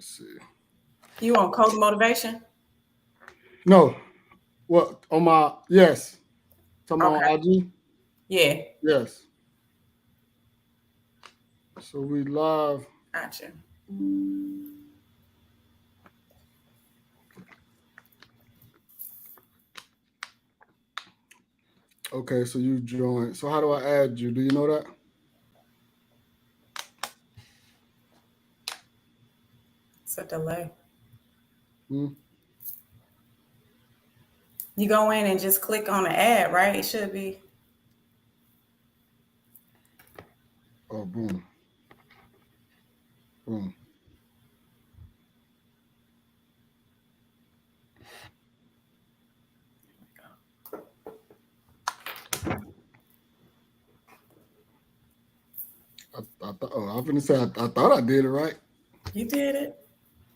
see. You on Code Motivation? No, what on my yes. Talking about Okay. IG? Yeah. Yes. So we live. Gotcha. Okay, so you joined. So how do I add you? Do you know that? It's a delay. Hmm? You go in and just click on the ad, right? It should be. Oh, boom, boom. I thought. Oh, I was gonna say. I thought I did it right. You did it.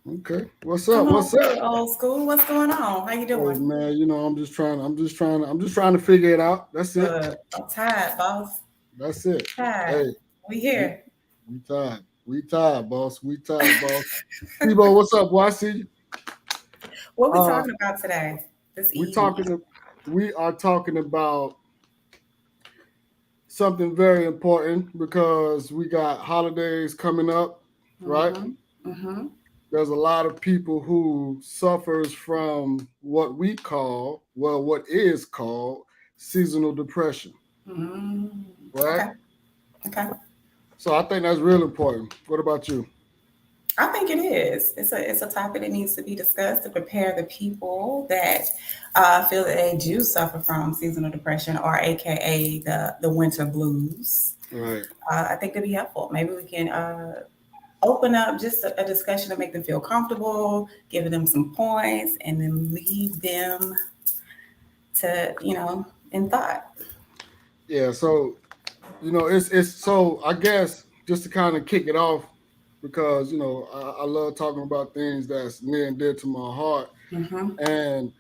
Okay. What's Come up? on What's through, up? old school. What's going on? How you Hey doing? man, I'm just trying. I'm just trying to figure it out. That's it. I'm tired, boss. That's it. Tired. Hey, We we here. we tired. We tired, boss. We tired, boss. Tebow, what's up? Boy, I see you. What we Uh, talking about today? This we evening. talking. We are talking about something very important because we got holidays coming up, right? Mm-hmm. Mm-hmm. There's a lot of people who suffers from what is called seasonal depression, Mm-hmm. right? Okay. Okay. So I think that's real important. What about you? I think it is. It's a topic that needs to be discussed to prepare the people that feel that they do suffer from seasonal depression, or AKA the winter blues. Right. I think it'd be helpful. Maybe we can open up just a discussion to make them feel comfortable, giving them some points, and then leave them to in thought. Yeah. So it's so I guess just to kind of kick it off because I love talking about things that's near and dear to my heart, Hmm. and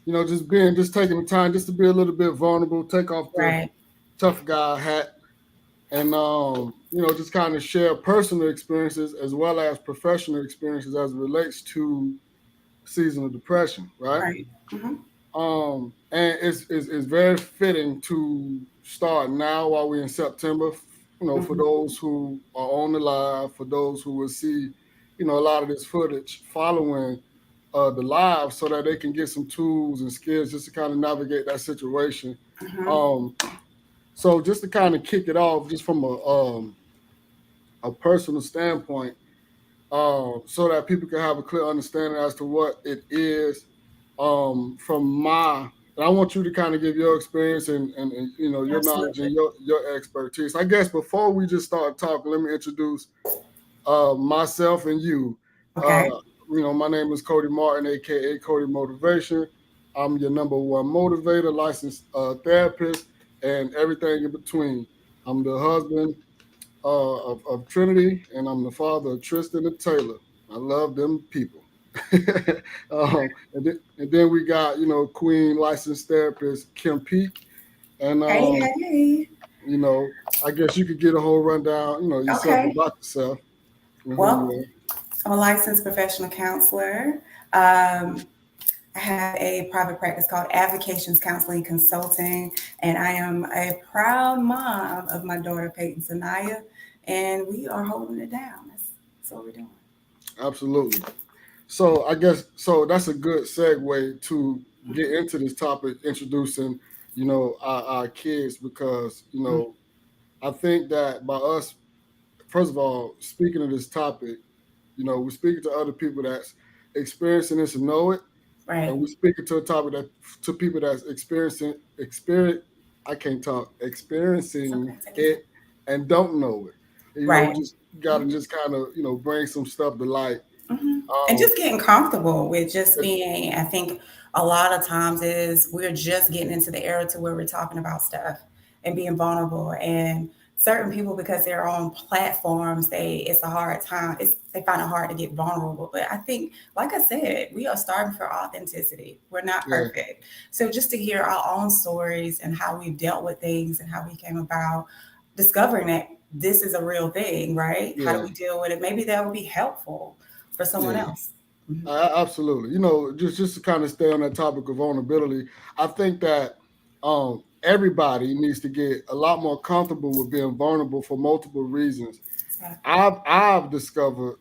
just taking the time just to be a little bit vulnerable, take off the Right. tough guy hat, and just kind of share personal experiences as well as professional experiences as it relates to seasonal depression, right? Right. Hmm. And it's very fitting to start now while we're in September. For Hmm. those who are on the live, for those who will see, a lot of this footage following the live, so that they can get some tools and skills just to kind of navigate that situation. Hmm. Um, so just to kind of kick it off, just from a personal standpoint, so that people can have a clear understanding as to what it is. From my, and I want you to kind of give your experience and your knowledge Absolutely. and your expertise. I guess before we just start talking, let me introduce myself and you. Uh, Okay. my name is Cody Martin, aka Cody Motivation. I'm your number one motivator, licensed therapist, and everything in between. I'm the husband of Trinity, and I'm the father of Tristan and Taylor. I love them people. And then we got Queen licensed therapist Kim Peak, and Hey, hey. you know I guess you could get a whole rundown yourself Okay. about yourself and who Well, you I'm a licensed professional counselor. Um, I have a private practice called Avocations Counseling Consulting, and I am a proud mom of my daughter Peyton Sanaya, and we are holding it down. That's what we're doing. are. Absolutely. So I guess that's a good segue to get into this topic, introducing our kids, because Mhm. I think that by us, first of all, speaking of this topic, we're speaking to other people that's experiencing this and know it, Right. and we're speaking to a topic that to people that's experience. I can't talk It's okay. experiencing Take your it time. and don't know it. We Right. just got to Mhm. just kind of bring some stuff to light. Hmm. And Um, just getting comfortable with just being, I think a lot of times is we're just getting into the era to where we're talking about stuff and being vulnerable. And certain people, because they're on platforms, it's a hard time. They find it hard to get vulnerable. But I think, like I said, we are starting for authenticity. We're not yeah, perfect. So just to hear our own stories and how we've dealt with things and how we came about discovering that this is a real thing, right? How do yeah. we deal with it? Maybe that would be helpful for someone Yeah. else. Mhm. Absolutely. You know, just to kind of stay on that topic of vulnerability, I think that everybody needs to get a lot more comfortable with being vulnerable for multiple reasons. Exactly. I've discovered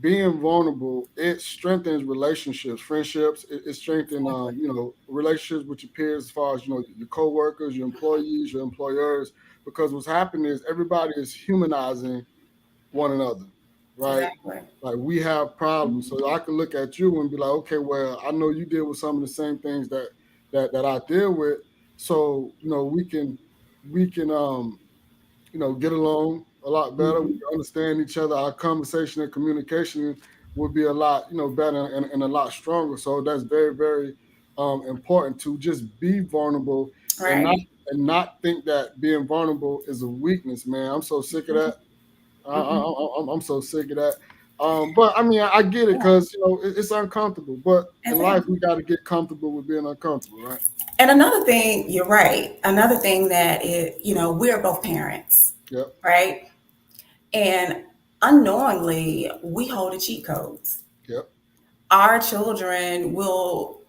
being vulnerable, it strengthens relationships, friendships. It strengthens Exactly. you know, relationships with your peers, as far as, you know, your coworkers, your employees, your employers. Because what's happening is everybody is humanizing one another, right? Exactly. Like, we have problems, so I can look at you and be like, okay, well, I know you deal with some of the same things that I deal with, so you know, we can you know, get along a lot better. We Mhm. can understand each other. Our conversation and communication would be a lot, you know, better and a lot stronger. So that's very, very important to just be vulnerable and not Right. and not think that being vulnerable is a weakness, man. I'm so sick of that. Hmm. I'm so sick of that. But I mean, I get it Yeah. because, you know, it's uncomfortable. But in life, Exactly. we got to get comfortable with being uncomfortable, right? And another thing, you're right. Another thing that it, we're both parents, Yep. right? And unknowingly, we hold the cheat codes. Yep. Our children will,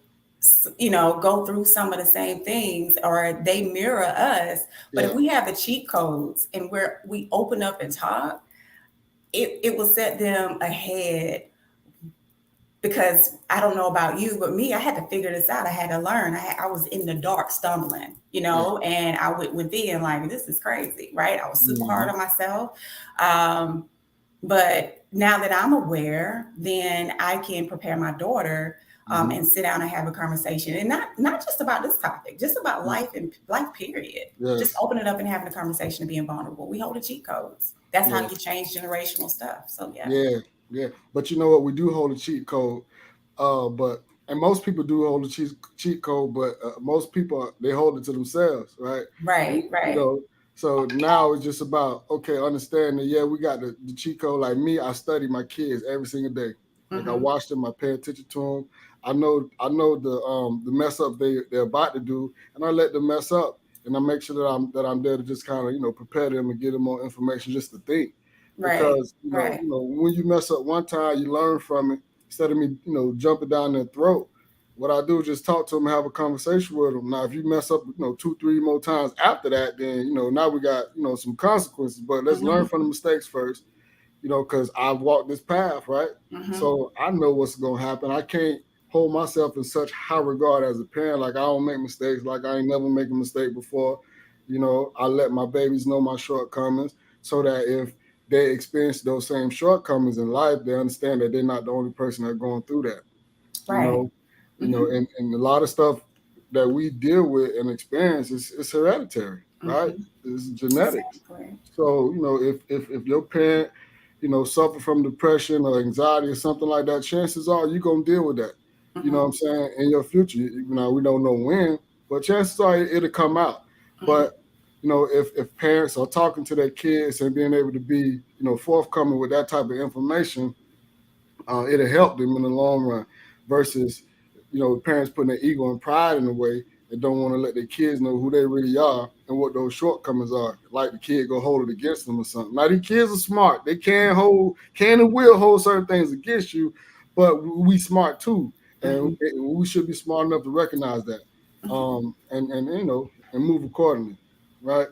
go through some of the same things, or they mirror us. But if Yeah. we have the cheat codes and we open up and talk, it will set them ahead. Because I don't know about you, but me, I had to figure this out. I had to learn. I was in the dark stumbling, Yeah. and I went within like, this is crazy, right? I was super hard Hmm. on myself. Um, but now that I'm aware, then I can prepare my daughter, Hmm. and sit down and have a conversation, and not just about this topic, just about life and life period. Just Yes. open it up and having a conversation and being vulnerable. We hold the cheat codes. That's how Yes. you change generational stuff. So yeah. Yeah, yeah. But you know what? We do hold a cheat code. But and most people do hold a cheat code, but most people, they hold it to themselves, right? Right, You right. know. So now it's just about, okay, understand that, yeah, we got the cheat code. Like me, I study my kids every single day. Like, I Hmm. watch them, I pay attention to them. I know the mess up they're about to do, and I let them mess up, and I make sure that I'm there to just kind of, you know, prepare them and give them more information just to think. Right, Because right. when you mess up one time, you learn from it. Instead of me, you know, jumping down their throat, what I do is just talk to them and have a conversation with them. Now, if you mess up, you know, 2, 3 more times after that, then, you know, now we got, you know, some consequences. But let's learn Hmm. from the mistakes first, you know, because I've walked this path, right? Hmm. So I know what's gonna happen. I can't hold myself in such high regard as a parent. Like, I don't make mistakes. Like, I ain't never make a mistake before. You know, I let my babies know my shortcomings so that if they experience those same shortcomings in life, they understand that they're not the only person that's going through that. You Right. know, Hmm. and a lot of stuff that we deal with and experience is hereditary, right? Hmm. It's genetics. Exactly. So, you know, if your parent, you know, suffer from depression or anxiety or something like that, chances are you're gonna deal with that. You know Hmm. what I'm saying? In your future. You know, we don't know when, but chances are it'll come out. Hmm. But you know, if parents are talking to their kids and being able to be, you know, forthcoming with that type of information, it'll help them in the long run. Versus, you know, parents putting their ego and pride in the way and don't want to let their kids know who they really are and what those shortcomings are. Like the kid go hold it against them or something. Now, these kids are smart. They can and will hold certain things against you, but we smart too, and Hmm. we should be smart enough to recognize that, and you know, and move accordingly, right?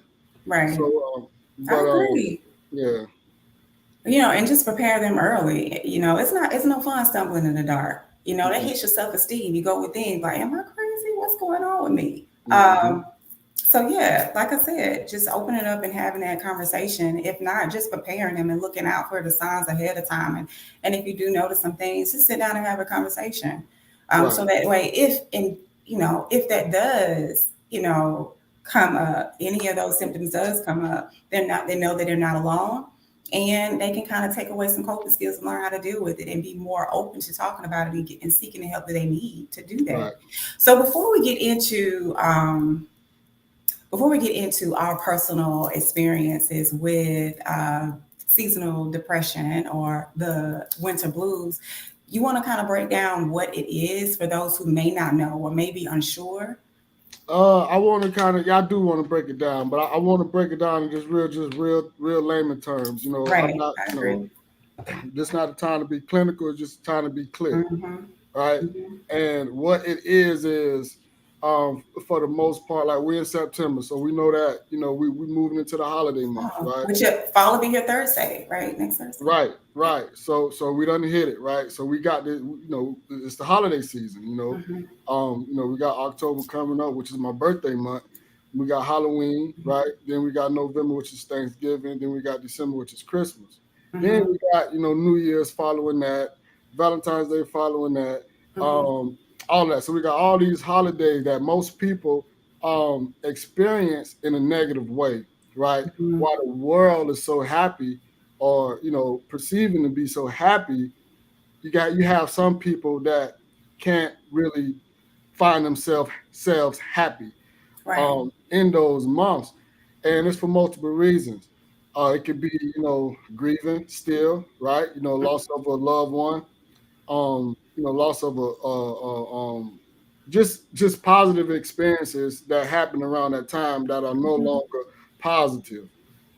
Right. So, I but agree. yeah, And just prepare them early. It's no fun stumbling in the dark. That mm-mm, hits your self-esteem. You go within, like, am I crazy? What's going on with me? mm-hmm, So yeah, like I said, just opening up and having that conversation. If not, just preparing them and looking out for the signs ahead of time. And if you do notice some things, just sit down and have a conversation. So right, that way, if that does, come up, any of those symptoms does come up, they know that they're not alone, and they can kind of take away some coping skills and learn how to deal with it and be more open to talking about it and seeking the help that they need to do that. right. So before we get into our personal experiences with seasonal depression or the winter blues, you want to kind of break down what it is for those who may not know or may be unsure. I want to kind of, yeah, I do want to break it down, but I want to break it down in just real layman terms. You know, I'm Right, not, I you know, agree. This not a time to be clinical. It's just a time to be clear, Mm-hmm. right? Mm-hmm. And what it is for the most part, like we're in September, so we know that we moving into the holiday months, Oh, right? which fall will be here Thursday, right? Next Thursday. Right, Yeah. right. So we done hit it, right? So we got the it's the holiday season, Mm-hmm. we got October coming up, which is my birthday month. We got Halloween, right? Then we got November, which is Thanksgiving. Then we got December, which is Christmas. Then Mm-hmm. we got New Year's following that, Valentine's Day following that, Mm-hmm. all that. So we got all these holidays that most people experience in a negative way, right? Mm-hmm. While the world is so happy, or perceiving to be so happy, you have some people that can't really find themselves happy Right. in those months, and it's for multiple reasons. It could be grieving still, right? Loss of a loved one, loss of just positive experiences that happen around that time that are no Mm-hmm. longer positive,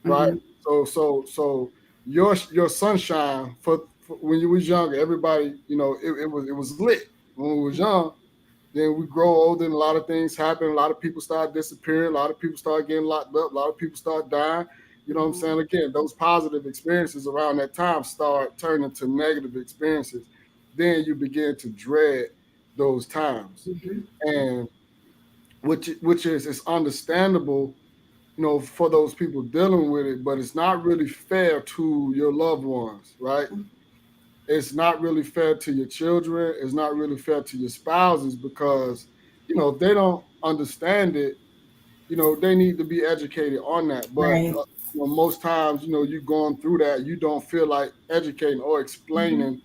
right? Mm-hmm. So your sunshine for when you was younger, everybody, it was lit when we was young. Then we grow older and a lot of things happen. A lot of people start disappearing. A lot of people start getting locked up. A lot of people start dying. You know what I'm Mm-hmm. saying? Again, those positive experiences around that time start turning to negative experiences. Then you begin to dread those times. Mm-hmm. And which is it's understandable, for those people dealing with it, but it's not really fair to your loved ones, right? It's not really fair to your children. It's not really fair to your spouses because, if they don't understand it, they need to be educated on that. But Right. most times, you going through that, you don't feel like educating or Mm-hmm. explaining,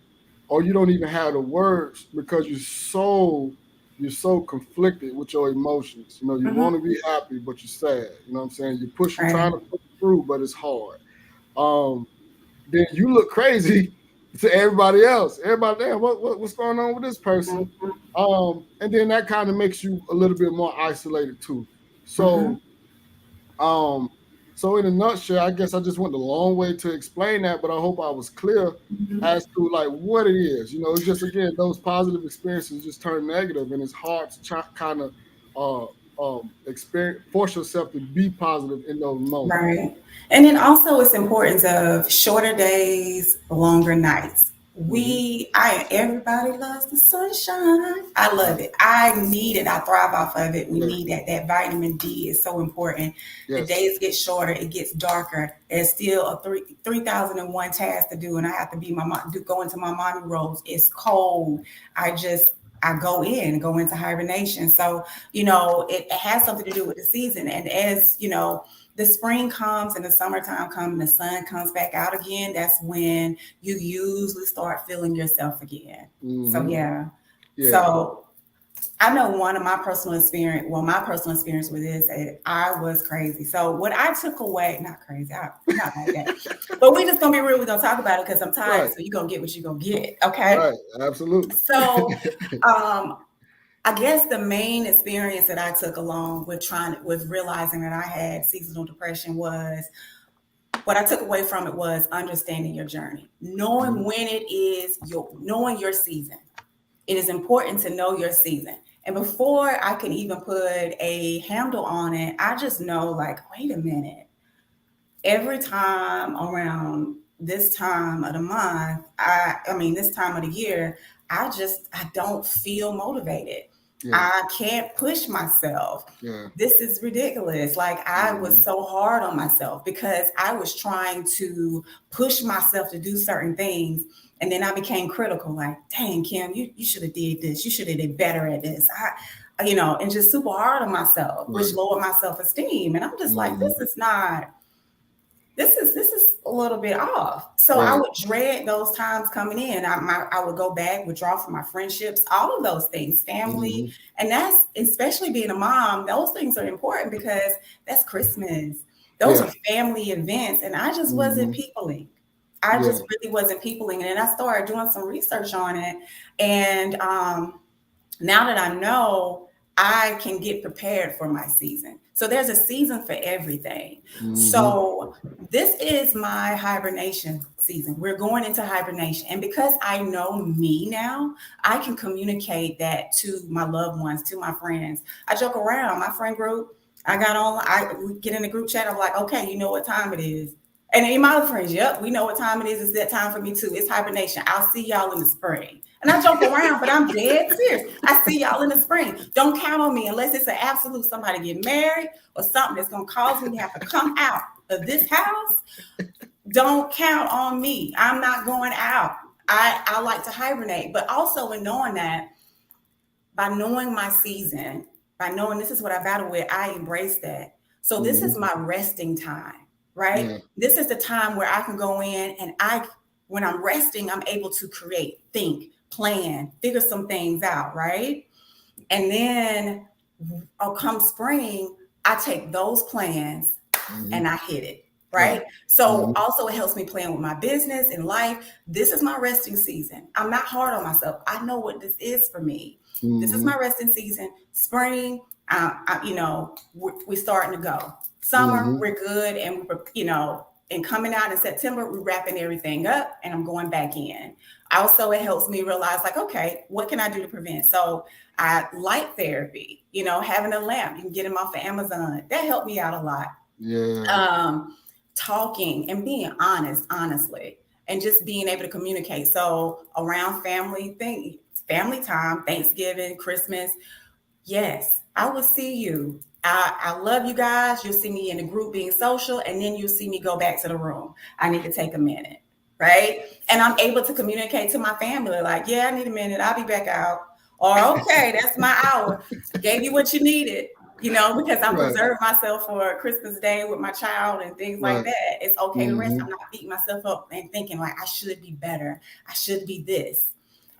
or you don't even have the words because you're so conflicted with your emotions. You Mm-hmm. want to be happy, but you're sad. You know what I'm saying? You're trying Right. to push through, but it's hard. Um, then you look crazy to everybody else. Everybody, damn, what's going on with this person? Mm-hmm. And then that kind of makes you a little bit more isolated too. Mm-hmm. So, um, so in a nutshell, I guess I just went a long way to explain that, but I hope I was clear Mm-hmm. as to like what it is. It's just again those positive experiences just turn negative, and it's hard to kind of experience force yourself to be positive in those moments. Right. And then also it's importance of shorter days, longer nights. Hmm. Everybody loves the sunshine. I love Right. it. I need it. I thrive off of it. We Yeah. need that. That vitamin D is so important. The Yes. days get shorter, it gets darker. There's still a 3,001 tasks to do, and I have to be go into my mommy roles. It's cold. I just I go into hibernation. So, it has something to do with the season. And as the spring comes and the summertime comes and the sun comes back out again, that's when you usually start feeling yourself again. So Hmm. yeah. Yeah. So I know one of my personal experience, well, my personal experience with this, I was crazy. So what I took away, not crazy, I'm not like that. But we just gonna be real, we're gonna talk about it because I'm tired. Right. So you're gonna get what you're gonna get. Okay. Right. Absolutely. So um I guess the main experience that I took along with realizing that I had seasonal depression was what I took away from it was understanding your journey, knowing Mhm. when it is knowing your season. It is important to know your season. And before I can even put a handle on it, I just know like, wait a minute. Every time around this time of the month, I mean this time of the year, I don't feel motivated. Yeah. I can't push myself. Yeah. This is ridiculous. Like I was Hmm. so hard on myself because I was trying to push myself to do certain things. And then I became critical, like, dang, Kim, you should have did this. You should have did better at this. And just super hard on myself, which Right. lowered my self-esteem. And I'm just like, Hmm. this is a little bit off. So I Right. would dread those times coming in. I would go back, withdraw from my friendships, all of those things, family, Hmm. and that's especially being a mom. Those things are important because that's Christmas. Those Yeah. are family events, and I just wasn't Hmm. peopling. I Yeah. just really wasn't peopling, and then I started doing some research on it, and now that I know, I can get prepared for my season. So there's a season for everything. Mm-hmm. So this is my hibernation season. We're going into hibernation. And because I know me now, I can communicate that to my loved ones, to my friends. I joke around, my friend group, we get in the group chat. I'm like, okay, you know what time it is. And any of my other friends, yep, we know what time it is. It's that time for me too. It's hibernation. I'll see y'all in the spring. And I joke around, but I'm dead serious. I see y'all in the spring. Don't count on me unless it's an absolute somebody get married or something that's going to cause me to have to come out of this house. Don't count on me. I'm not going out. I like to hibernate, but also in knowing that, by knowing my season, by knowing this is what I battle with, I embrace that. So this is my resting time, right? Yeah. This is the time where I can go in and when I'm resting, I'm able to create, think, plan, figure some things out, right? And then come spring, I take those plans and I hit it. Right. Right. So also it helps me plan with my business and life. This is my resting season. I'm not hard on myself. I know what this is for me. This is my resting season. Spring, we're starting to go. Summer, we're good. And, and coming out in September, we're wrapping everything up and I'm going back in. Also, it helps me realize like, okay, what can I do to prevent? So I light therapy, having a lamp, you can get them off of Amazon. That helped me out a lot. Yeah. Talking and being honest, honestly, and just being able to communicate. So around family time, Thanksgiving, Christmas, yes, I will see you. I love you guys. You'll see me in the group being social, and then you'll see me go back to the room. I need to take a minute, right? And I'm able to communicate to my family, like, yeah, I need a minute. I'll be back out. Or, okay, that's my hour. I gave you what you needed. Because I'm preserving myself for Christmas Day with my child and things like that. It's okay to rest. I'm not beating myself up and thinking like I should be better. I should be this.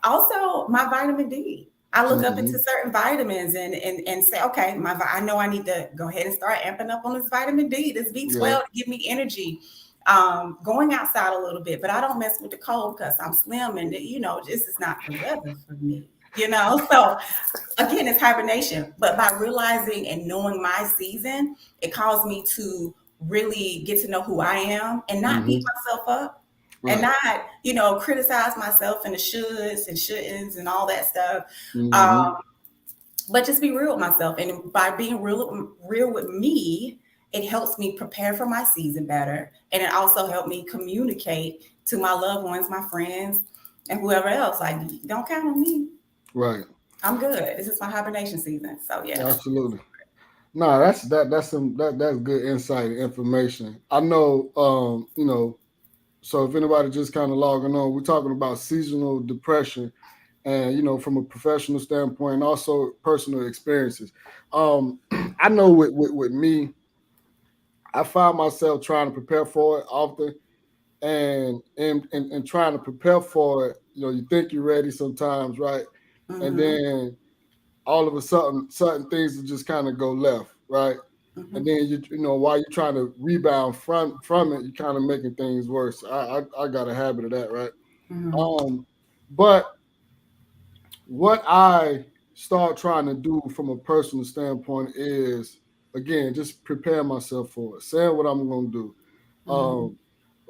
Also, my vitamin D. I look up into certain vitamins and say, okay, I know I need to go ahead and start amping up on this vitamin D, this B12 to give me energy. Going outside a little bit, but I don't mess with the cold because I'm slim and this is not the weather for me. So again, it's hibernation, but by realizing and knowing my season, it caused me to really get to know who I am and not beat myself up and not, criticize myself and the shoulds and shouldn'ts and all that stuff. But just be real with myself. And by being real with me, it helps me prepare for my season better. And it also helped me communicate to my loved ones, my friends, and whoever else. Like, don't count on me. Right. I'm good. This is my hibernation season. So yeah. Absolutely. No, that's that's good insight and information. I know, so if anybody just kind of logging on, we're talking about seasonal depression and from a professional standpoint and also personal experiences. I know with me, I find myself trying to prepare for it often and trying to prepare for it, you think you're ready sometimes, right? And then all of a sudden, certain things will just kind of go left, right? And then while you're trying to rebound from it, you're kind of making things worse. I got a habit of that, right? But what I start trying to do from a personal standpoint is again just prepare myself for it, saying what I'm going to do.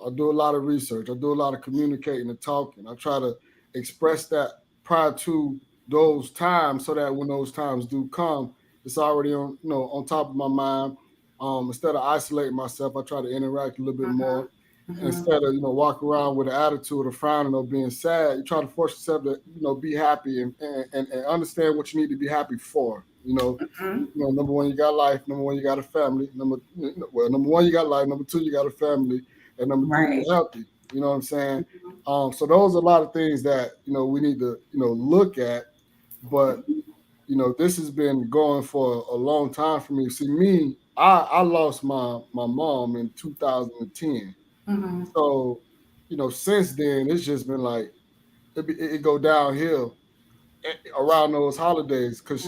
I do a lot of research. I do a lot of communicating and talking. I try to express that prior to those times so that when those times do come, it's already on top of my mind. Instead of isolating myself, I try to interact a little bit more. Instead of walk around with an attitude of frowning or being sad, you try to force yourself to be happy and understand what you need to be happy for. Number one, you got life. Number one, you got a family. Number one, you got life. Number two, you got a family. And number three, you're healthy. You know what I'm saying? So those are a lot of things that we need to look at. But this has been going for a long time for me. See, I lost my mom in 2010. So since then it's just been like it go downhill around those holidays because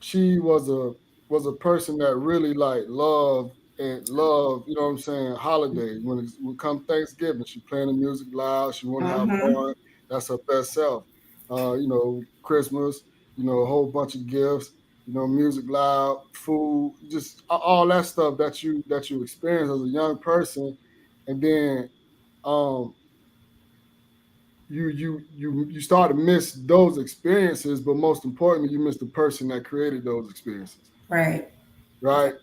she was a person that really like loved, you know what I'm saying, holidays. When it would come Thanksgiving, she playing the music loud, she wanna have fun. That's her best self. Christmas, a whole bunch of gifts. music loud, food, just all that stuff that you experience as a young person, and then um, you start to miss those experiences, but most importantly, you miss the person that created those experiences, Right. right?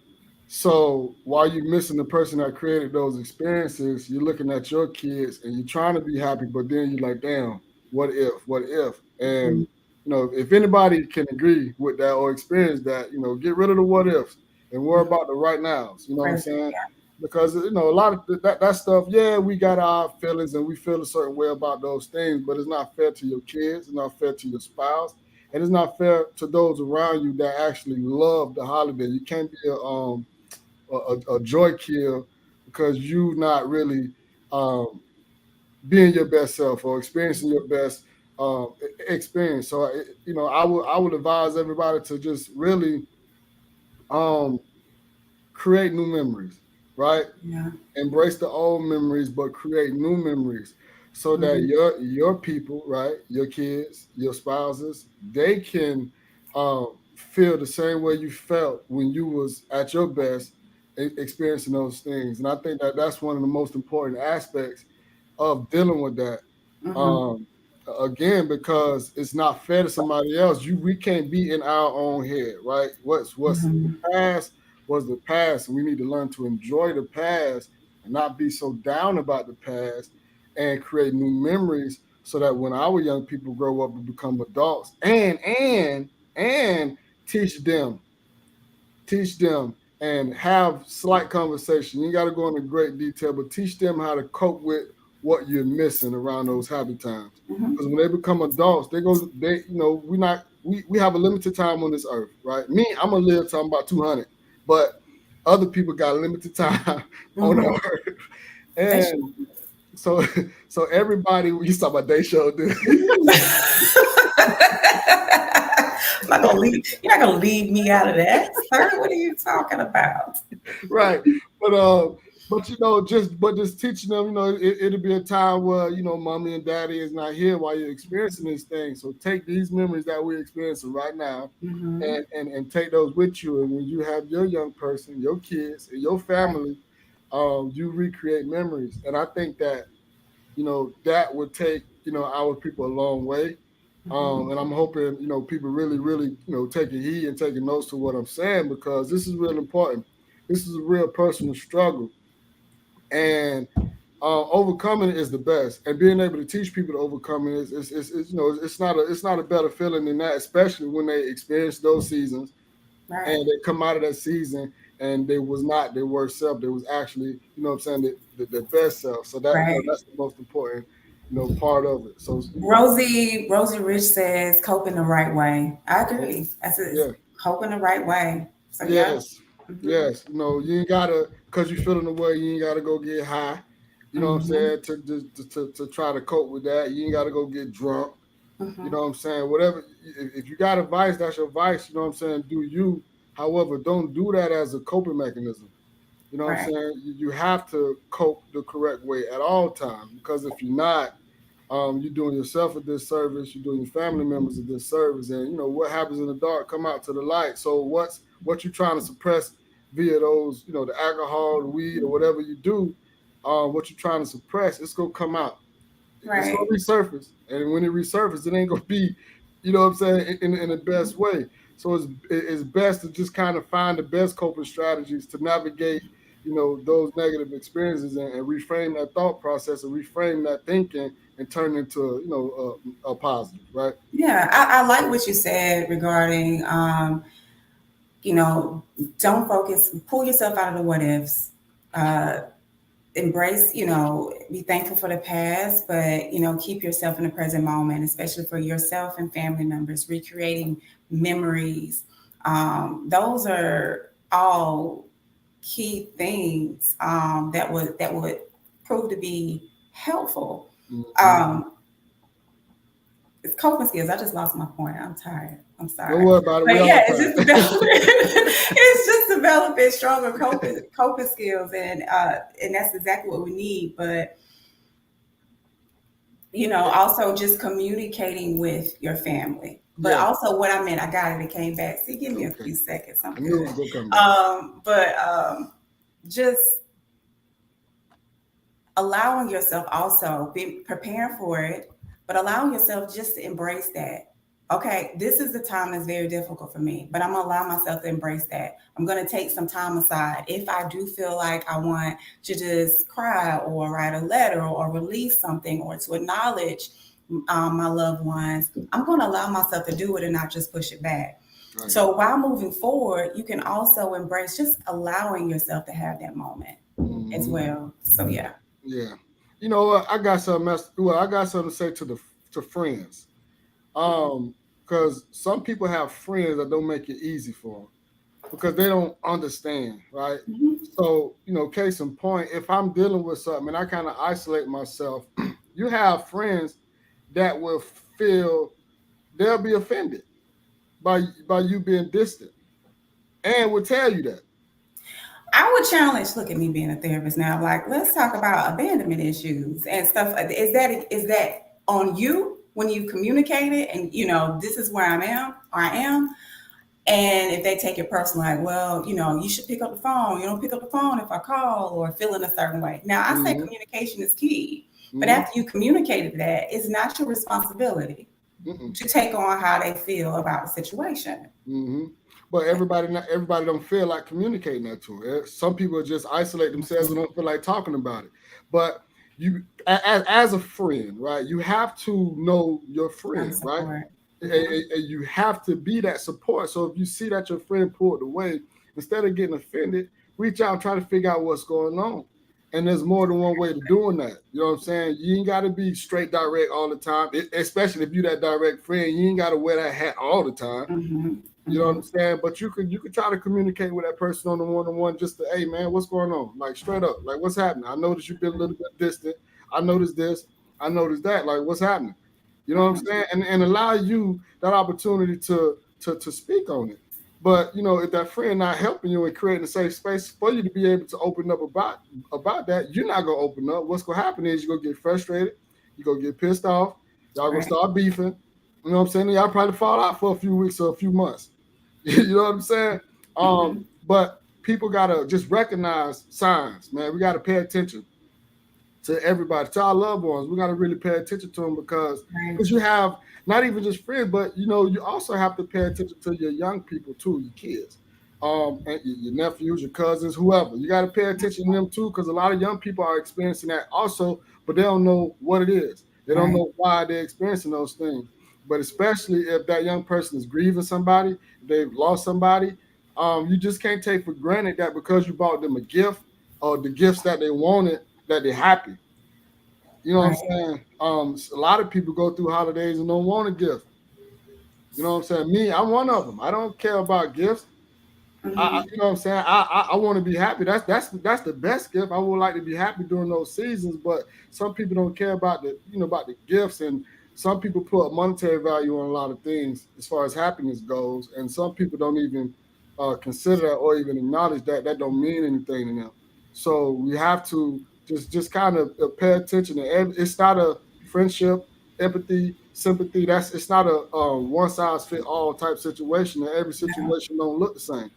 So while you're missing the person that created those experiences, you're looking at your kids and you're trying to be happy, but then you're like, damn, what if? What if? And Mhm. if anybody can agree with that or experience that, get rid of the what ifs and worry about the right nows. You know what I'm Present. saying? Yeah. Because a lot of that stuff, yeah, we got our feelings and we feel a certain way about those things, but it's not fair to your kids, it's not fair to your spouse, and it's not fair to those around you that actually love the holiday. You can't be a joy kill because you not really um, being your best self or experiencing your best experience. So I would advise everybody to just really um, create new memories, right? Yeah. Embrace the old memories, but create new memories so that Mhm. your people, right, your kids, your spouses, they can feel the same way you felt when you was at your best experiencing those things. And I think that that's one of the most important aspects of dealing with that. Mhm. Um, Again, because it's not fair to somebody else. We can't be in our own head, right? What's the Mhm. past was the past, and we need to learn to enjoy the past and not be so down about the past and create new memories so that when our young people grow up and become adults and teach them and have slight conversation. You got to go into great detail, but teach them how to cope with what you're missing around those happy times. Mhm. Because when they become adults, we have a limited time on this earth, right? Me, I'm gonna live till I'm about 200, but other people got a limited time on the Mhm. earth, That's true. and so so everybody, you talk about they show, dude. I'm not gonna leave. You're not gonna leave me out of that, sir. What are you talking about? Right. But just teaching them, it'll be a time where mommy and daddy is not here while you're experiencing these things. So take these memories that we're experiencing right now Mm-hmm. and take those with you. And when you have your young person, your kids, and your family, you recreate memories. And I think that that would take our people a long way. Mm-hmm. And I'm hoping people really, really taking heed and taking notes to what I'm saying, because this is real important. This is a real personal struggle, and overcoming it is the best. And being able to teach people to overcome it it's not a better feeling than that, especially when they experience those seasons Right. and they come out of that season and they was not their worst self. They was actually, what I'm saying, the best self. So that Right. that's the most important part of it. So Rosie Rich says cope in the right way. I agree. I said yeah, cope in the right way. So yeah. yes, Mm-hmm. yes. You ain't gotta, because you feeling the way, you ain't gotta go get high. You know what I'm Mm-hmm. saying? To try to cope with that, you ain't gotta go get drunk. You Mm-hmm. know what I'm saying? Whatever. If you got a vice, that's your vice. You know what I'm saying? Do you? However, don't do that as a coping mechanism. You know what I'm Right. saying? You have to cope the correct way at all times, because if you're not, you're doing yourself a disservice. You're doing your family members a disservice, and what happens in the dark come out to the light. So what you're trying to suppress via those, the alcohol, the weed, or whatever you do, what you're trying to suppress, it's gonna come out. It's gonna Right. resurface, and when it resurfaces, it ain't gonna be, what I'm saying, in the best way. So it's best to just kind of find the best coping strategies to navigate, those negative experiences, and reframe that thought process and reframe that thinking and turn it into a positive, right? Yeah. I like what you said regarding you know, don't focus, pull yourself out of the what ifs. Uh embrace, be thankful for the past, but keep yourself in the present moment, especially for yourself and family members, recreating memories. Those are all key things that would prove to be helpful. Mm-hmm. Um, it's coping skills. I just lost my point. I'm tired. I'm Don't sorry. worry about it. We But all yeah, it's tired. just developing it's just developing stronger coping skills, and that's exactly what we need. But Also just communicating with your family. But Yeah. also what I meant, I got it. It came back. See, give me a Okay. few seconds. I'm I knew it good. was gonna come back. But just allowing yourself also be preparing for it, but allowing yourself just to embrace that. Okay, this is the time that's very difficult for me, but I'm gonna allow myself to embrace that. I'm gonna take some time aside. If I do feel like I want to just cry or write a letter or release something or to acknowledge my loved ones, I'm gonna allow myself to do it and not just push it back. Right. So while moving forward, you can also embrace just allowing yourself to have that moment as Mm-hmm. well. So yeah. Yeah. You know what? I got something else. Well, I got something to say to friends. Because some people have friends that don't make it easy for them because they don't understand, right? Mhm. So, case in point, if I'm dealing with something and I kind of isolate myself, you have friends that will feel they'll be offended by you being distant and will tell you that. I would challenge. Look at me being a therapist now. Like, let's talk about abandonment issues and stuff. Is that on you when you communicate it and this is where I am. And if they take it personal, like, well, you should pick up the phone. You don't pick up the phone if I call or feel in a certain way. Now, I say Mm-hmm. communication is key, but Mm-hmm. after you communicated that, it's not your responsibility Mm-mm. to take on how they feel about the situation. Mm-hmm. But everybody don't feel like communicating that to her. Some people just isolate themselves and don't feel like talking about it. But as a friend, right? You have to know your And friend, right? support. Hmm. And you have to be that support. So if you see that your friend pulled away, instead of getting offended, reach out and try to figure out what's going on. And there's more than one way to doing that. You know what I'm saying? You ain't got to be straight direct all the time, especially if you that direct friend. You ain't got to wear that hat all the time. Hmm. You know what Hmm. I'm saying? But you could try to communicate with that person on the one-on-one just to, hey man, what's going on? Like straight up, like what's happening? I noticed you've been a little bit distant. I noticed this. I noticed that. Like what's happening? You know what I'm Hmm. saying? And allow you that opportunity to speak on it. But if that friend not helping you and creating a safe space for you to be able to open up about that, you're not gonna open up. What's gonna happen is you're gonna get frustrated, you're gonna get pissed off, y'all gonna Right. start beefing. You know what I'm saying? Y'all probably fall out for a few weeks or a few months. You know what I'm saying? Hmm. But people gotta just recognize signs, man. We gotta pay attention to everybody, to our loved ones. We gotta really pay attention to them because Right. you have not even just friends, but you also have to pay attention to your young people too, your kids, and your nephews, your cousins, whoever. You gotta pay attention to them too, because a lot of young people are experiencing that also, but they don't know what it is. They don't Right. know why they're experiencing those things. But especially if that young person is grieving somebody, if they've lost somebody, you just can't take for granted that because you bought them a gift or the gifts that they wanted, that they're happy. You know what I'm Right. saying? A lot of people go through holidays and don't want a gift. You know what I'm saying? Me, I'm one of them. I don't care about gifts. Hmm. You know what I'm saying? I want to be happy. That's the best gift. I would like to be happy during those seasons, but some people don't care about the gifts, and some people put a monetary value on a lot of things as far as happiness goes, and some people don't even consider that or even acknowledge that don't mean anything to them. So we have to just kind of pay attention. It's not a friendship, empathy, sympathy. It's not a one size fit all type situation. And every No. situation don't look the same.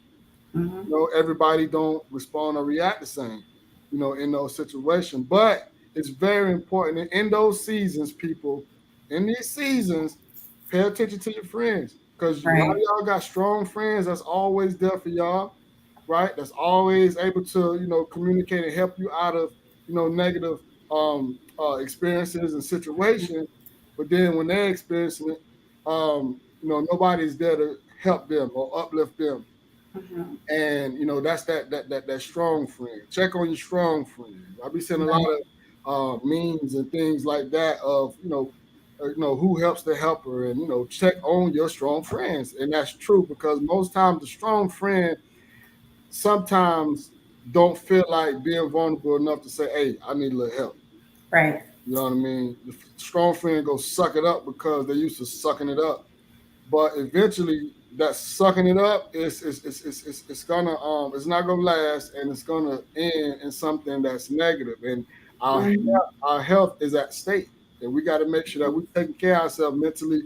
Hmm. Everybody don't respond or react the same, in those situations. But it's very important in those seasons, people, in these seasons, pay attention to your friends. Because a lot of Right. y'all got strong friends that's always there for y'all, right? That's always able to, communicate and help you out of, negative experiences and situations. But then when they're experiencing it, nobody's there to help them or uplift them. Hmm. And that's that strong friend. Check on your strong friend. I be seeing a lot Right. of memes and things like that of who helps the helper, and check on your strong friends. And that's true because most times the strong friend sometimes don't feel like being vulnerable enough to say, hey, I need a little help. Right. You know what I mean? The strong friend go suck it up because they're used to sucking it up, but eventually that sucking it up it's gonna it's not gonna last, and it's gonna end in something that's negative, and our Hmm. our health is at stake. and we got to make sure that we're taking care of ourselves mentally,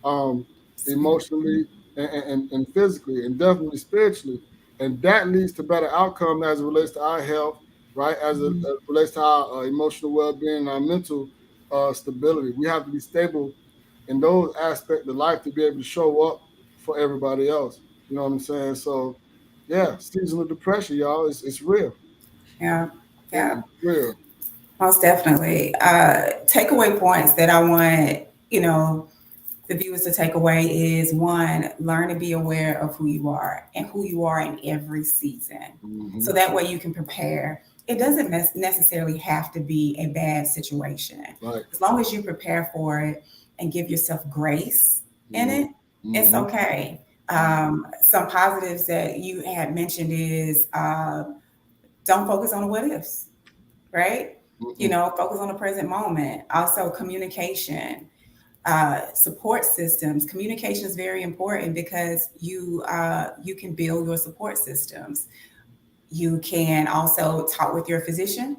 um, emotionally, and physically, and definitely spiritually. And that leads to better outcome as it relates to our health, right? As it relates to our emotional well-being and our mental stability. We have to be stable in those aspects of life to be able to show up for everybody else. You know what I'm saying? So, yeah, seasonal depression, y'all, it's real. Yeah, yeah, It's real. most definitely. Takeaway points that I want, you know, the viewers to take away is one, learn to be aware of who you are and who you are in every season. So Hmm. that way you can prepare. It doesn't necessarily have to be a bad situation. Right. As long as you prepare for it and give yourself grace in Hmm. it, it's Hmm. okay. Hmm. Some positives that you had mentioned is don't focus on the what ifs, right? You Hmm. know, focus on the present moment. Also, communication, support systems. Communication is very important because you can build your support systems. You can also talk with your physician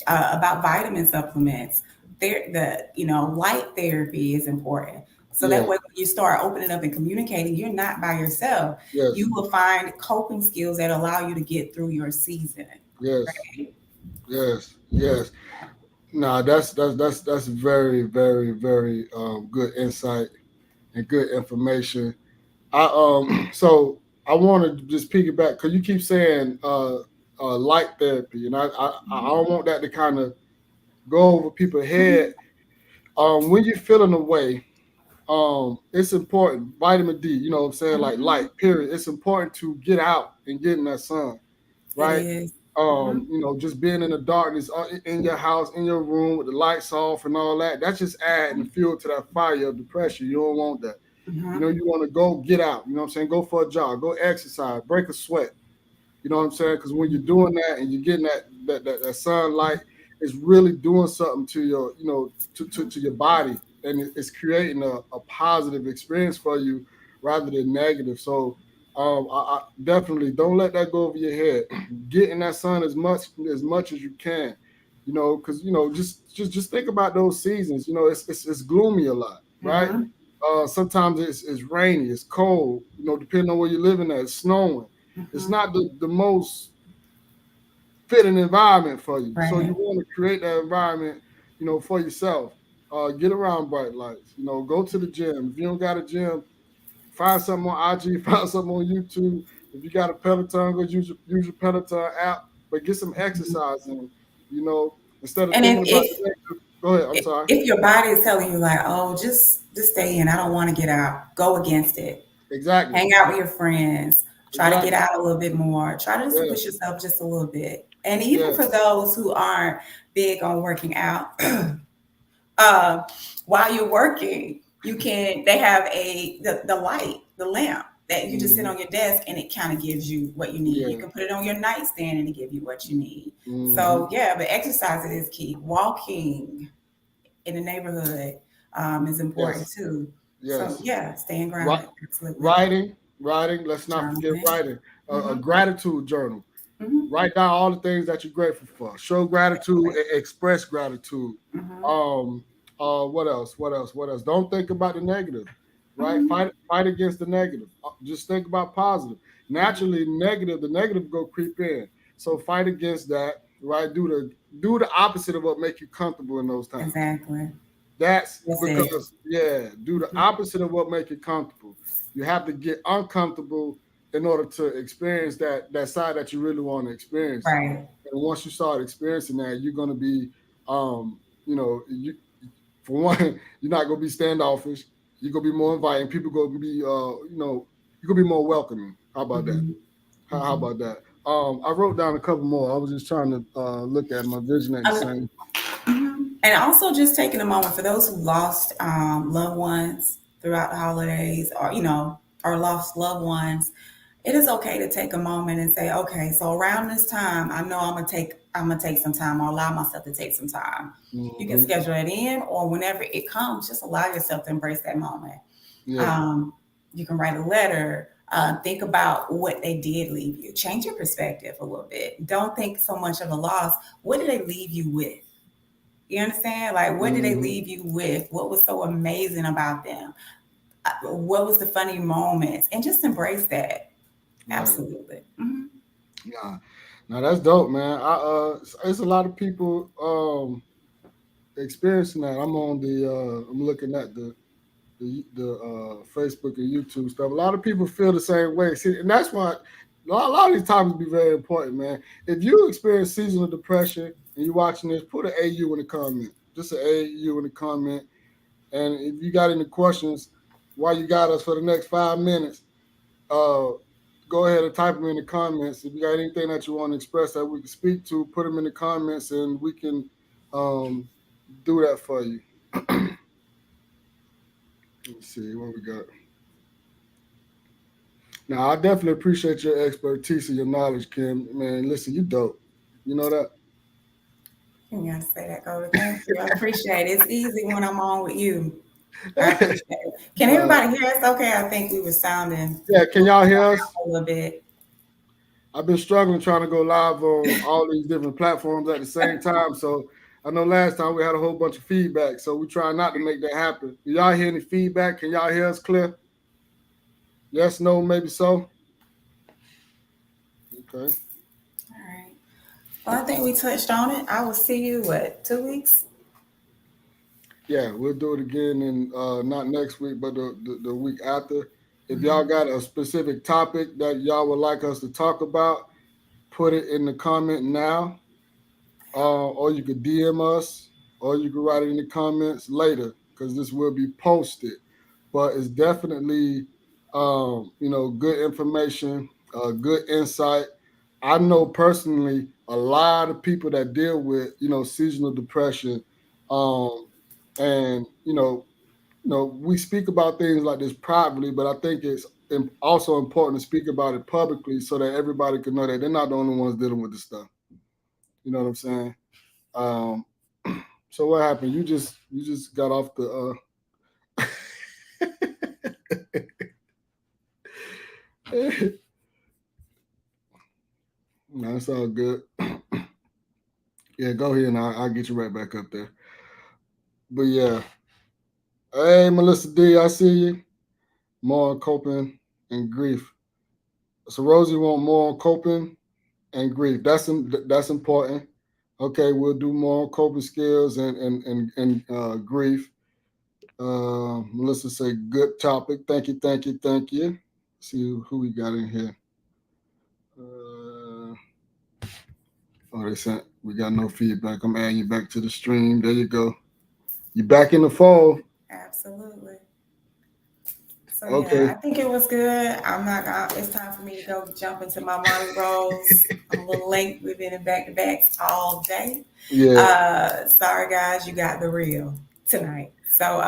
about vitamin supplements. The light therapy is important. So that Yeah. way, when you start opening up and communicating, you're not by yourself. Yes. You will find coping skills that allow you to get through your season. Yes. Right? Yes. Yes. Nah, that's very, very, very good insight and good information. I so I want to just piggyback because you keep saying light therapy, and I don't want that to kind of go over people's head. When you're feeling away, it's important. Vitamin D, you know what I'm saying, like Mhm. light. Period. It's important to get out and get in that sun, It right? is. Mhm. Just being in the darkness in your house, in your room with the lights off and all that. That's just adding fuel to that fire of depression. You don't want that. Mhm. You want to go get out. You know what I'm saying? Go for a jog, go exercise, break a sweat. You know what I'm saying? Because when you're doing that and you're getting that sunlight, it's really doing something to your, to your body, and it's creating a positive experience for you rather than negative. So I definitely don't let that go over your head. Get in that sun as much as you can. Because just think about those seasons. It's gloomy a lot, right? Mhm. Sometimes it's rainy, it's cold. Depending on where you're living at, it's snowing. It's Mhm. not the most fitting environment for you. So you Right. want to create that environment, for yourself. Get around bright lights. Go to the gym. If you don't got a gym, find something on IG, find something on YouTube. If you got a Peloton, go use your Peloton app, but get some Mhm. exercise in. Instead of And thinking about the negative. Go ahead. I'm sorry. if your body is telling you like, oh, just stay in, I don't want to get out, go against it. Exactly. Hang out with your friends. Try to get Exactly. out a little bit more. Try to just push Yes. yourself just a little bit. And even for Yes. those who aren't big on working out, uh, while you're working, they have the light, the lamp that you can just sit Hmm. on your desk and it kind of gives you what you need. You Yeah. can put it on your nightstand and it give you what you need. Hmm. So yeah, but exercise is key. Walking in the neighborhood is important Yes. too. So Yes. yeah, staying Ri- grounded. Absolutely. writing. Let's not forget Journaling. writing. A Mm-hmm. gratitude journal. Mm-hmm. Write down all the things that you're grateful for. Show gratitude, express gratitude. Mm-hmm. Um, what else? What else? What else? Don't think about the negative, right? Mm-hmm. Fight against the negative. Just think about positive. Naturally, the negative go creep in. So fight against that, right? Do the opposite of what make you comfortable in those times. Exactly. That's That's it. because, yeah, do the Mm-hmm. opposite of what make you comfortable. You have to get uncomfortable in order to experience that side that you really want to experience. Right. And once you start experiencing that, you're gonna be, you for one, you're not gonna be standoffish. You're gonna be more inviting. People gonna be, you're gonna be more welcoming. How about that? Mm-hmm. How Mm-hmm. about that? I wrote down a couple more. I was just trying to look at my vision at the same. Mhm. And also just taking a moment for those who lost loved ones throughout the holidays or lost loved ones, it is okay to take a moment and say, okay, so around this time, I know I'm gonna take some time or allow myself to take some time. You can Hmm. schedule it in or whenever it comes, just allow yourself to embrace that moment. Yeah. Um, you can write a letter. Think about what they did leave you. Change your perspective a little bit. Don't think so much of a loss. What did they leave you with? You understand? Like, what did they leave you with? What was so amazing about them? What was the funny moments? And just embrace that. Right. Absolutely. Hmm. Yeah. Now that's dope, man. It's a lot of people experiencing that. I'm looking at the Facebook and YouTube stuff. A lot of people feel the same way. See, and that's why a lot of these topics be very important, man. If you experience seasonal depression and you're watching this, put an AU in the comment. Just an AU in the comment. And if you got any questions while you got us for the next 5 minutes, uh, go ahead and type them in the comments. If you got anything that you want to express that we can speak to, put them in the comments and we can um, do that for you. Let's see what we got. Now, I definitely appreciate your expertise and your knowledge, Kim. Man, listen, you dope. You know that? You gotta say that, Cody. Thank you. I appreciate it. It's easy when I'm on with you. I appreciate it. Can uh, everybody hear us okay? I think we were sounding yeah, can y'all hear us? a little bit. I've been struggling trying to go live on all these different platforms at the same time. So I know last time we had a whole bunch of feedback. So we try not to make that happen. Do y'all hear any feedback? Can y'all hear us clear? Yes, no, maybe so. Okay. All right. Well, I think we touched on it. I will see you, what, 2 weeks? Yeah, we'll do it again in not next week, but the week after. If Mhm. y'all got a specific topic that y'all would like us to talk about, put it in the comment now, or you could DM us, or you could write it in the comments later because this will be posted. But it's definitely, good information, good insight. I know personally a lot of people that deal with, seasonal depression, um, and we speak about things like this privately, but I think it's also important to speak about it publicly so that everybody can know that they're not the only ones dealing with this stuff. You know what I'm saying? Um, so what happened? You just got off the. No, it's all good. Yeah, go ahead and I'll get you right back up there. But yeah, hey Melissa D, I see you. More on coping and grief. So Rosie want more on coping and grief. That's important. Okay, we'll do more on coping skills and grief. Melissa say good topic. Thank you, thank you, thank you. See who we got in here. Uh, oh, they sent. We got no feedback. I'm adding you back to the stream. There you go. You back in the fold. Absolutely. So yeah, I Okay. think it was good. I'm not gonna, it's time for me to go jump into my morning roles. I'm a little late. We've been in back to backs all day. Yeah. Sorry guys, you got the real tonight. So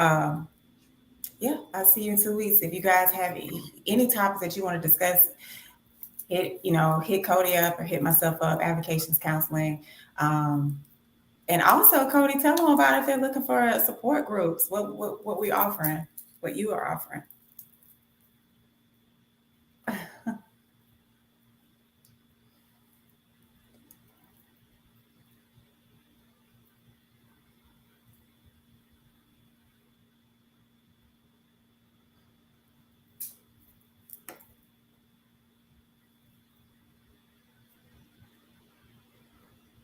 yeah, I'll see you in 2 weeks. If you guys have any topics that you want to discuss, hit Cody up or hit myself up, Avocations Counseling. Um, and also, Cody, tell them about if they're looking for support groups, what we offering, what you are offering.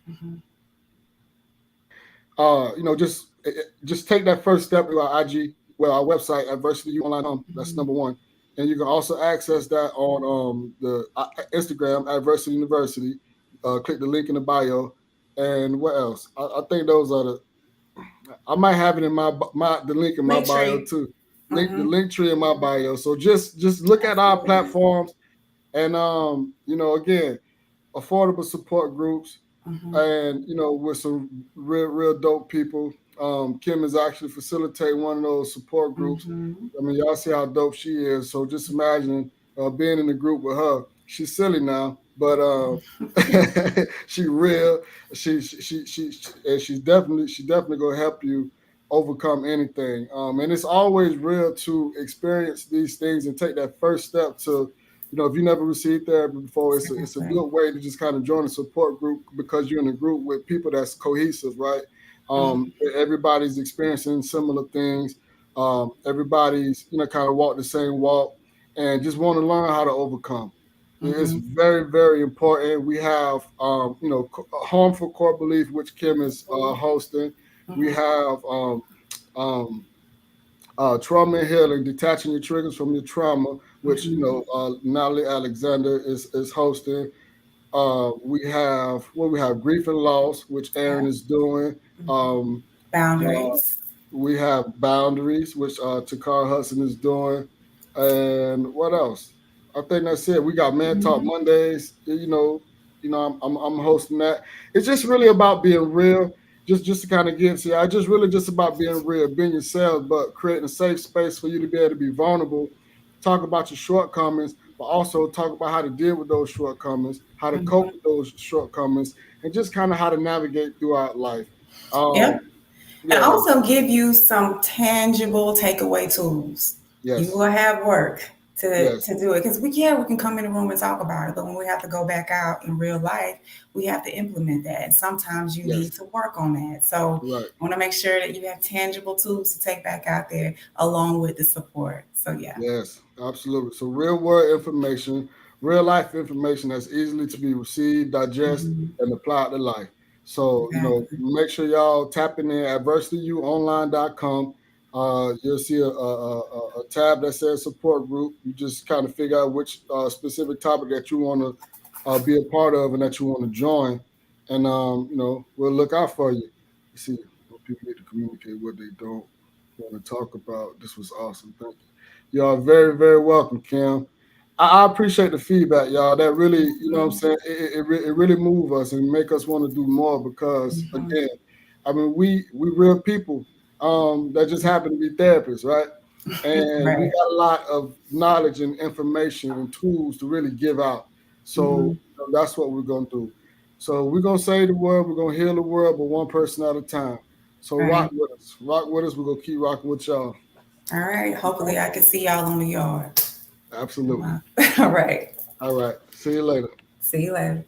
Mhm. Just take that first step to our IG, well, our website, Adversity Online. That's Mhm. number one, and you can also access that on the Instagram, Adversity University. Click the link in the bio, and what else? I think those are the. I might have it in my the link in my bio Linktree. too. The Mm-hmm. link tree in my bio. So just look at our Absolutely. platforms, and again, affordable support groups, Mm-hmm. and with some real dope people. Kim is actually facilitating one of those support groups. Mm-hmm. I mean, y'all see how dope she is. So just imagine being in the group with her. She's silly now, but she real. And she's definitely gonna help you overcome anything. And it's always real to experience these things and take that first step to if you never received therapy before, it's a Exactly. good way to just kind of join a support group because you're in a group with people that's cohesive, right? Everybody's experiencing similar things. Everybody's kind of walk the same walk and just want to learn how to overcome. It's very, very important. We have, harmful core belief, which Kim is hosting. We have trauma and healing, detaching your triggers from your trauma, which Natalie Alexander is hosting. We have grief and loss, which Aaron is doing. Boundaries. We have boundaries, which Takara Hudson is doing. And what else? I think that's it. We got Man Talk Mondays. I'm hosting that. It's just really about being real. Just to kind of get to you, I just really just about being real, being yourself, but creating a safe space for you to be able to be vulnerable, talk about your shortcomings, but also talk about how to deal with those shortcomings, how to cope with those shortcomings, and just kind of how to navigate throughout life. And also give you some tangible takeaway tools. Yes. You will have work to do it, because we can come in the room and talk about it, but when we have to go back out in real life, we have to implement that, and sometimes you need to work on that. So I want to make sure that you have tangible tools to take back out there along with the support. So yes, absolutely. So real world information, real life information that's easily to be received, digested, and applied to life. So make sure y'all tapping in adversityuonline.com. You'll see a tab that says support group. You just kind of figure out which specific topic that you want to be a part of and that you want to join, and we'll look out for you. You see, people need to communicate what they don't want to talk about. This was awesome. Thank you. You are very, very welcome, Kim. I appreciate the feedback, y'all. That really, what I'm saying, it really move us and make us want to do more, because again, I mean, we real people that just happen to be therapists, right? And we got a lot of knowledge and information and tools to really give out. So that's what we're gonna do. So we're gonna save the world, we're gonna heal the world, but one person at a time. So rock with us. Rock with us. We're gonna keep rocking with y'all. All right. Hopefully I can see y'all on the yard. Absolutely. All right. All right. See you later. See you later.